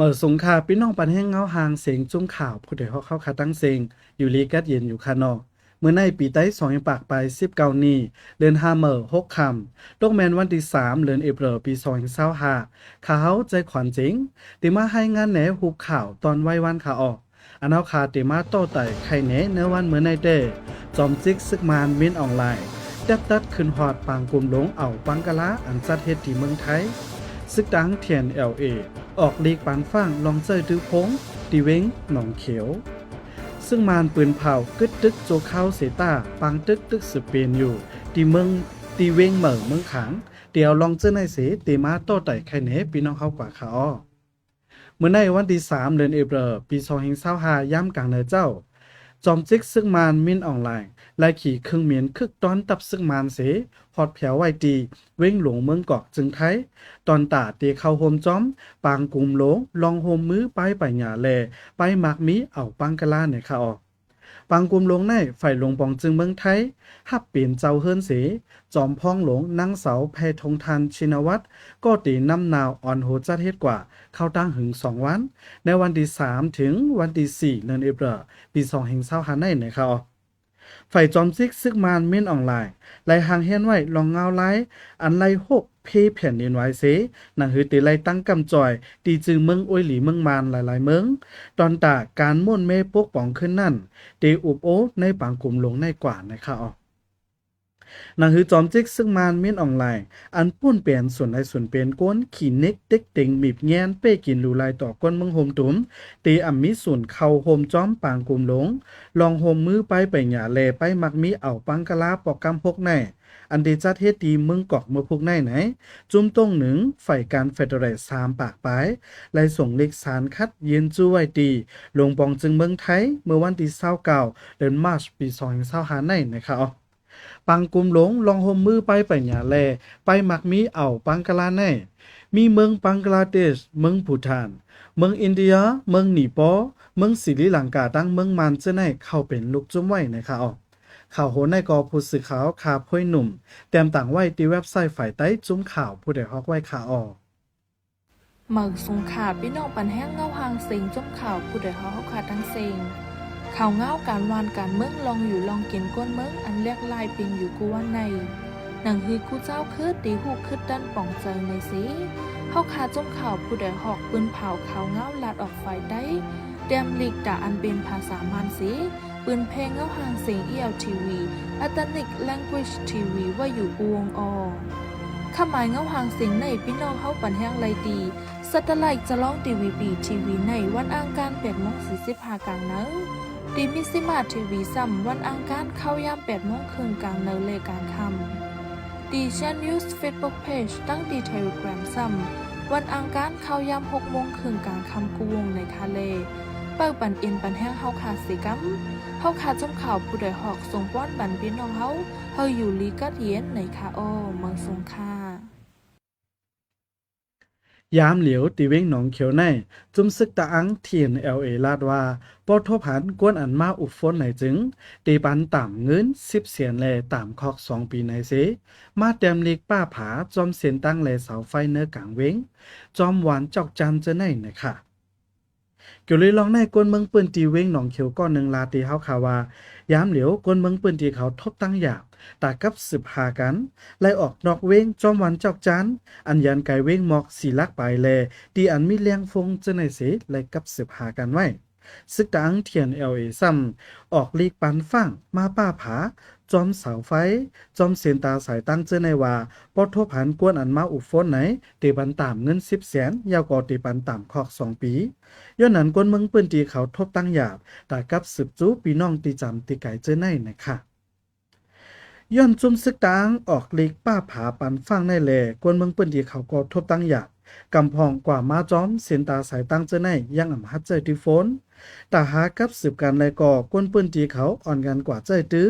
เมื่อสงขาพี่น้องปันแห้งเงาหางเสียงจุ้มข่าวผู้ใดเขาเข้าขาตั้งเสียงอยู่ลีกัดเย็นอยู่คานอกเมื่อในปีใต้สองปากไป19นี้เดือน5เมื่อ6คำโลกแมนวันที่3เดือนเอพริลปี2025ข่าวใจขวัญจริงติมาให้งานแหนหุบข่าวตอนไว้วันขาออกอันเอาคาติมาโต้ไต่ไข่แหนเนื้อวันเมื่อในเด้จอมจิกซึกมานมินออนไลน์แดบตัดขึ้นหอดปางกลุ่มหลงเอาปังกะลาอันจัดเฮ็ดที่เมืองไทยซึกดังเทียน LA ออกลีกปานฟังลองเจอดื้อพงตีเว้งหนองเขียวซึ่งมานปืนเผากึดตึกโจเข้าเสตาปังตึกสเปนอยู่ตีเมืองตีเว้งเหม่อเมืองขังเดี๋ยวลองเจอในเสตีมาโต้ไต่ไข่เนพี่น้องเขากว่าเขาเมื่อในวันที่3เดือนเอพริลปี2025ย่ำกลางเนือเจ้าจอมจิกซึ่งมานมินออนไลน์ไล่ขี่เครื่องเหมียนคึกตอนตับซึ่งมานเสพอดแผวไว้ดีเว้งหลวงเมืองเกาะจึงไทยตอนตาเตีเข้าโฮมจอมปางกุมโหลงลองโฮมมือไปหยาแลไปหมักมีเอาปังกะลาเนี่ยค่ะออกปังกุมโหลงในฝ่ายหลวงปองจึงเมืองไทยฮับเปลี่ยนเจ้าเฮิรนเสจอมพ้องหลงนางเสาแพทองทันชินวัตรก็ตีน้ำนาวอ่อนโหจัดเฮ็ดกว่าเข้าตั้งหึง2วันในวันที่3ถึงวันที่4เดือนเอพริลปี2025ในนะครับ ฝ่ายจอมซิกซึกมานเม่นออนไลน์ไล่หางเฮียนไว้ลองเงาไล่อันไล่หกเพแผ่นดินไหวเสหนังหือตีไล่ตั้งกำจอยตีจือเมืองอ้วยหลีเมืองมานหลายๆเมืองตอนตาการม่วนเมปกป้องขึ้นนั่นตีอุบโอในปางกลุ่มหลงในกว่านะคะออก หนังหือจอมจิกซึ่งมานเมียนออนไลน์อันปุ้นเปลี่ยนส่วนใดส่วนเปลี่ยนก้นขี่เน็กเด็กเต็งมีบแงนเป้กินดูลายต่อก้นเมืองโฮมตุมตีอ่ำมีส่วนเข้าโฮมจอมปางกลุ่มหลงลองโฮมมือไปหยาแลไปมักมีเอาปังกะลาปอกกำพกในอันเดจัดเฮ็ดดีเมืองกอกเมื่อพวกในไหนจุ่มต้งหนึ่งฝ่ายการเฟเดเรต3ปากปลายไล่ส่งเลขสารคัดเย็นจู้ไว้ดีลงปองจึงเมืองไทยเมื่อวันที่29เดือนมาร์ชปี2025ในนะครับปังกุมหลงลองโฮมมือไปหยาแลไปมักมีเอาปังกลาแน่มีเมืองบังกลาเทศเมืองภูฏานเมืองอินเดียเมืองนีปอเมืองศรีลังกาตั้งเมืองมันจะได้เข้าเป็นลูกจุ้มไว้นะครับข่าวโหนในกอผู้สื่อข่าวคาพ่อยหนุ่มเต็มต่างไว้ที่เว็บไซต์ฝ่ายใต้จุ้มข่าวผู้ใดฮอกไว้ข่าวออกหมึกสงขาพี่น้องปันแห้งเงาหางเสียงจมข่าวผู้ใดเขาขาดทั้งเสียงข่าวเงาการวานการเมืองลองอยู่ลองกินก้นเมืองอันเรียกลายปิงอยู่กูว่าในหนังฮือคู่เจ้าคืดตีหูคืดด้านป่องเจิงในสิเขาขาดจมข่าวผู้ใดหอกปืนเผาข่าวเงาลาดออกไฟได้เตรียมหลีกด่าอันเป็นภาษามานสิปืนเพลงเงาหางเสียงELTV Ethnic Language TV ว่าอยู่อวงอข้าหมายเงาหางเสียงในพี่น้องเขาปันแห้งไรดีสัตไลท์จะร้องทีวีในวันอังคาร8:45กลางเนื้อดีมิซิมาทีวีซ้ำวันอังคารเข้ายาม8:30กลางเนื้อเลยกลางค่ำดีชันนิวส์เฟซบุ๊กเพจตั้งดีเทลแกรมซ้ำวันอังคารเข้ายาม6:30กลางค่ำกูวงในทะเลเปิดปันเอ็นปันแห้งเฮาขาดสีกัมเฮาขาดจมข่าวผู้ใดหอกส่งป้อนบันพี่น้องเฮาอยู่ลีกัดเย็นในคาอ้อเมืองสงขลายามเหลียวตีเว้งหนองเขียวในจุ่มซึกตะอังเทียน LA ลาดว่าปอทบหันกวนอันมาอุบฝนไหนจึงตีปันต่ำเงิน10เสียนแลต่ำคอก2ปีในเสมาเตรียมเล็กป้าผาจอมเสียนตั้งแลเสาไฟเนื้อกลางเว้งจอมหวานจอกจันจะไหนนะคะเกี่ยวเลยลองในกวนเมืองปืนตีเว้งหนองเขียวก้อนหนึ่งลาตีเฮาข่าวว่ายามเหลียวกวนเมืองปืนตีเขาทบตั้งหยาบตากับสืบหากันไล่ออกนอกเว้งจอมหวันจอกจันอันยันไก่เว้งหมอกสีลักไปแลตีอันมีแรงฟงจะในเสไล่กับสืบหากันไว้ซึกตังเทียน LA ซ้ำออกลีกปันฟังมาป้าผาจอมเสาไฟจอมเสียนตาสายตั้งเจอในว่าปอทบหันกวนอันมาอุบฝนไหนตีปันตามเงิน10แสนยาวกว่าตีปันตามคอก2ปีย้อนนั้นกวนเมืองปืนตีเขาทบตั้งหยาบตากับสืบจู้ปีน้องตีจำตีไก่เจอในนะคะย้อนจุ่มซึกตางออกลีกป้าผาปันฟังในแลกวนเมืองปืนที่เขาก็ทบตั้งหยาบกำพองกว่ามาจอมเสียนตาสายตั้งเจอในยังอ่ำฮัดเจอที่โฟนตาหากับสืบการแลก่อกวนปืนที่เขาอ่อนกันกว่าเจอตื้อ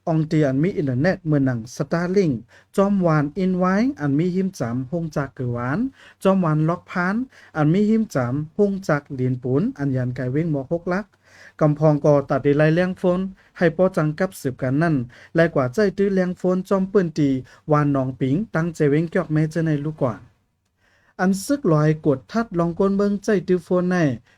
อองตีอันมีอินเทอร์เน็ตเมื่อหนังสตาร์ลิงจอมวานอินไว้อันมีหิมจำหงจากเกือหวานจอมวานล็อกพานอันมีหิมจำหงจากเหรียญปูนอันยันไก่เว้งหมอกลักกำพองก็ตัดได้ไล่เลี้ยงโฟนให้ป้อจังกับสืบกันนั่นและกว่าใจตื้อเลี้ยงโฟนจอมปืนตีวานนองปิงตั้งใจเว้งเกี่ยวแม่เจอในลูกก่อน อันซึกลอยกดทัดลองก้นเบิงใจติวโฟนใน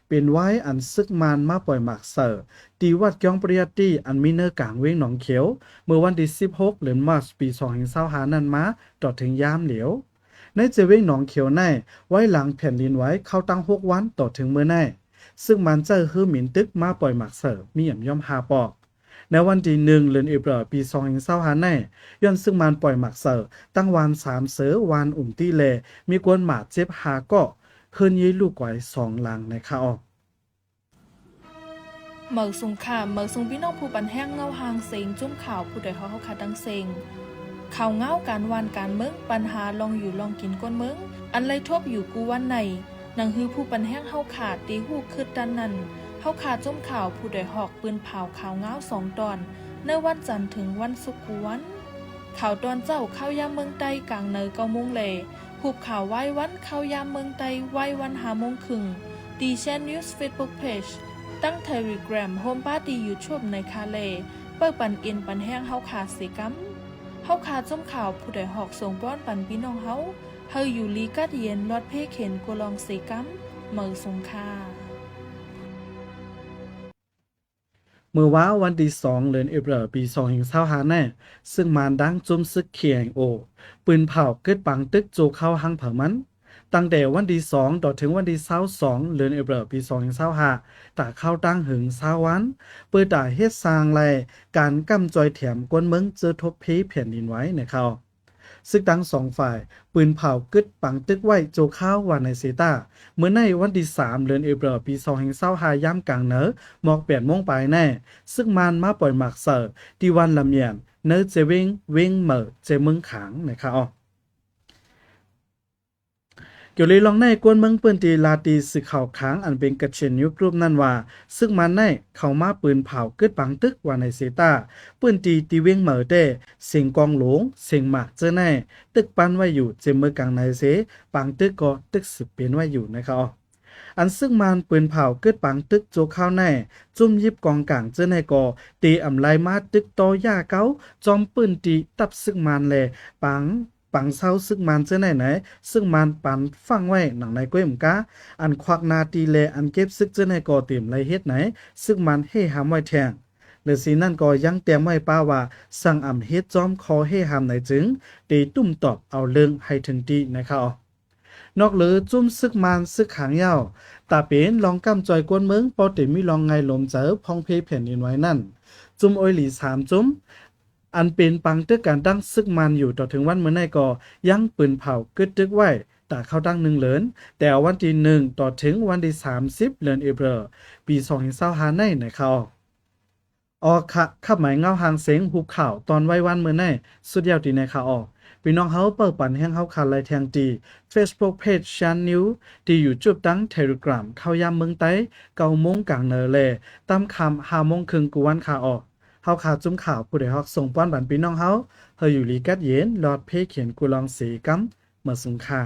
เป็นไว้อันซึกมานมาปล่อยหมากเสอตีวัดยองปริยัติอันมีเนอร์กลางเว้งหนองเขียวเมื่อวันที่16เดือนมาร์ชปี2025นั้นมาต่อถึงยามเหลียวในเจเว้งหนองเขียวในไว้หลังแผ่นดินไหว้เข้าตั้ง6วันต่อถึงเมื่อในซึ่งมันเจอคือหมินตึกมาปล่อยหมากเสอมีย่ำย่อมหาปอกในวันที่1เดือนเอพริลปี2025ในย้อนซึ่งมันปล่อยหมากเสอตั้งวัน3เสือวันตีเลมีกวนหมาเจ็บหาก็เฮิรนยีลูกไว้2หลังนะคะออกเหมิกสงขามเหมิกสงพี่น้องผู้ปันแห้งเงาหางเสียงจุ้มข่าวผู้ใดเขาขาดังเสียงข่าวเงาการวานการเมืองปัญหาลองอยู่ลองกินก้นเมืองอันไรทบอยู่กูวันในหนังฮือผู้ปันแห้งเฮาขาดตีหูคืดดันนั้นเฮาขาดจุ้มข่าวผู้ใดหอกปืนเผาข่าวเงา2 ตอนในวันจันทร์ถึงวันศุกร์กูวันข่าวตอนเจ้าเข้ายามเมืองใต้กลางเนย9 โมงเลหุบข่าวไว้วันเข้ายามเมืองใต้ไว้วัน5 โมงครึ่งดีแชนนิวส์เฟซบุ๊กเพจตั้ง Telegram โฮมปาร์ตี้ YouTube ในคาเลเปิดปันอินปันแห้งเฮาขาดสิกัมเฮาขาดจุ้มข่าวผู้ใดหอกส่งป้อนปันพี่น้องเฮาอยู่ลีกัดเย็นรอดเพเข็นกุลองสิกัมเมือสงคาเมื่อว่าวันที่2เดือนเอพริลปี2025แน่ซึ่งมานดังจุ่มซึกเคียงโอปืนเผาเกิดปังตึกโจเข้าหังเผามันตั้งแต่วันที่2ต่อถึงวันที่22เดือนเอพริลปี2025ตาเข้าตั้งหึง20วันเปิดตาเฮ็ดสร้างแลการกำจอยแถมกวนเมืองเจอทบเพแผ่นดินไหว้ในเขาซึ่งทั้ง2ฝ่ายปืนเผากึดปังตึกไว้โจข้าววานในเซตาเมื่อในวันที่3เดือนเอพริลปี2025ย่ำกลางเนอหมอก8 โมงปลายแน่ซึ่งมันมาปล่อยหมากเสอที่วันลำเยียนเนอเจวิงเวงเหมอเจเมืองขางนะคะเกี่ยวเลยลองในกวนเมืองปืนตีลาตีสึกข่าวค้างอันเป็นกระเชนยุกรูปนั่นว่าซึ่งมันในเข้ามาปืนเผาเกิดปังตึกว่าในเซตาปืนตีตีเวงเหมอเต้เสียงกองหลงเสียงหมากเจอแน่ตึกปันไว้อยู่เจเมืองกลางในเสปังตึกก็ตึกสืบเป็นไว้อยู่นะครับอันซึ่งมันปืนเผาเกิดปังตึกโจข้าวแน่จุ่มยิบกองกลางเจอในกอตีอำไลมาตึกตอย่าเก้าจอมปืนตีตับซึ่งมันแลปังเศร้าซึ่งมันเจอไหนซึ่งมันปันฟังไว้หนังในก้วยมกะอันควักนาตีเลอันเก็บซึกเจอในกอเต็มไรเฮ็ดไหนซึ่งมันเฮหามไว้แทงหรือสีนั่นก็ยังเตรียมไว้ป้าว่าสั่งอำเฮ็ดจอมคอเฮหามไหนจึงตีตุ้มตอบเอาเรื่องให้ถึงดีนะครับนอกเหลือจุ้มซึกมันซึกขางยาวตาเป็นลองกำจอยกวนเมืองปอติมีลองไงลมเจอพองเพแผ่นดินไว้นั่นจุ้มโอยหลี3จุ้มอันเป็นปังตึกการตั้งซึกมันอยู่ต่อถึงวันเมื่อไนก็ยังปืนเผากึดตึกไว้ตาเข้าตั้ง1 เหรียญแต่วันที่1ต่อถึงวันที่30เดือนเอพริลปี2025ในนะครับออกค่ะขับหมายเงาหางเสียงหุบข่าวตอนไว้วันเมื่อไนสุดยอดดีนะคะออกพี่น้องเฮาเปิดปันแห้งเฮาขาดไลแทงตี Facebook Page ชันนิวที่อยู่จุดตั้ง Telegram เข้ายามเมืองไต้9 โมงกลางเนอเลตามคำ5 โมงครึ่งกวนขาออกเฮาขาดจุ้มข่าวผู้ใดฮอกส่งป้อนบันพี่น้องเฮาอยู่ลีกัดเย็นลอดเพเขียนกุลองสีกัมเมื่อสุงค่า